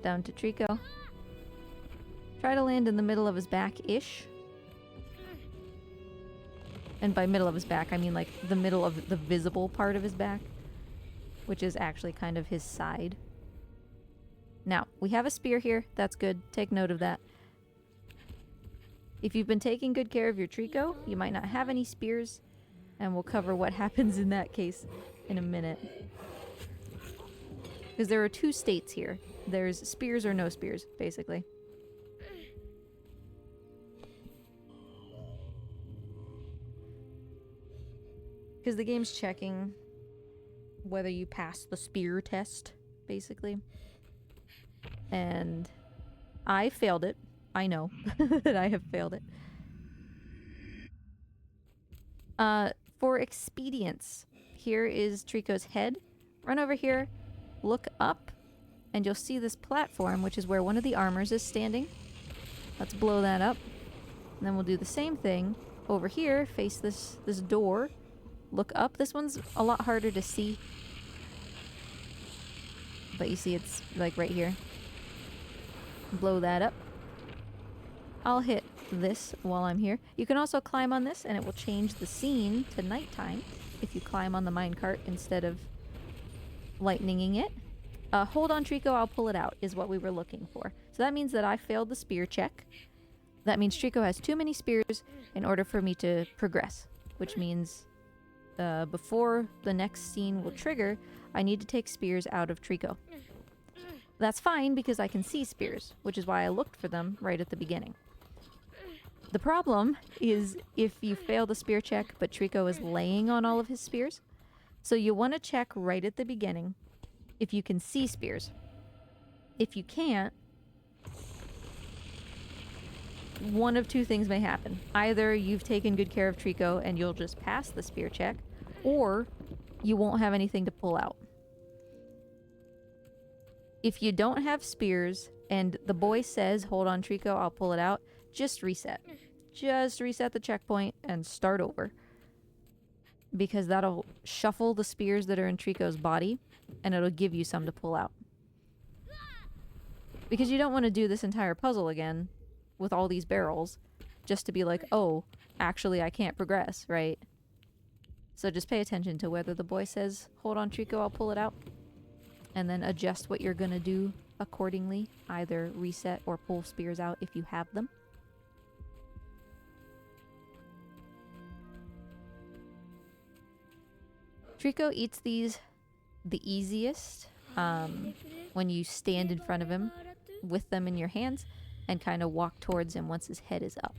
down to Trico. Try to land in the middle of his back-ish. And by middle of his back, I mean like the middle of the visible part of his back, which is actually kind of his side. Now, we have a spear here. That's good. Take note of that. If you've been taking good care of your Trico, you might not have any spears, and we'll cover what happens in that case in a minute. Because there are two states here. There's spears or no spears, basically. Because the game's checking whether you pass the spear test, basically. And I failed it. I know that I have failed it. For expedience, here is Trico's head. Run over here, look up, and you'll see this platform, which is where one of the armors is standing. Let's blow that up. And then we'll do the same thing over here, face this door. Look up. This one's a lot harder to see. But you see it's like right here. Blow that up. I'll hit this while I'm here. You can also climb on this and it will change the scene to nighttime if you climb on the minecart instead of lightninging it. Hold on, Trico, I'll pull it out is what we were looking for. So that means that I failed the spear check. That means Trico has too many spears in order for me to progress, which means before the next scene will trigger, I need to take spears out of Trico. That's fine because I can see spears, which is why I looked for them right at the beginning. The problem is if you fail the spear check, but Trico is laying on all of his spears. So you want to check right at the beginning if you can see spears. If you can't, one of two things may happen. Either you've taken good care of Trico and you'll just pass the spear check, or you won't have anything to pull out. If you don't have spears and the boy says, hold on, Trico, I'll pull it out, just reset. Just reset the checkpoint and start over. Because that'll shuffle the spears that are in Trico's body and it'll give you some to pull out. Because you don't want to do this entire puzzle again with all these barrels just to be like, oh, actually I can't progress, right? So just pay attention to whether the boy says, hold on, Trico, I'll pull it out. And then adjust what you're gonna do accordingly. Either reset or pull spears out if you have them. Trico eats these the easiest when you stand in front of him with them in your hands and kind of walk towards him once his head is up.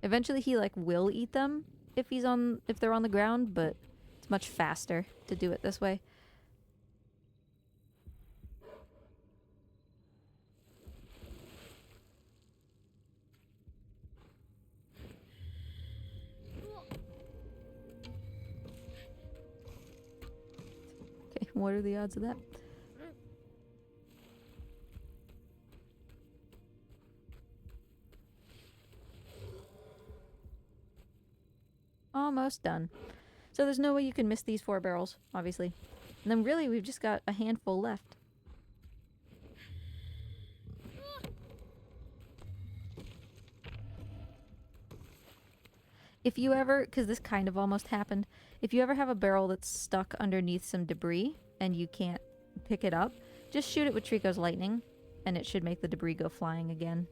Eventually he like will eat them if they're on the ground, but it's much faster to do it this way. Okay, what are the odds of that? Almost done. So there's no way you can miss these 4 barrels, obviously. And then really we've just got a handful left. If you ever, because this kind of almost happened, if you ever have a barrel that's stuck underneath some debris and you can't pick it up, just shoot it with Trico's lightning and it should make the debris go flying again.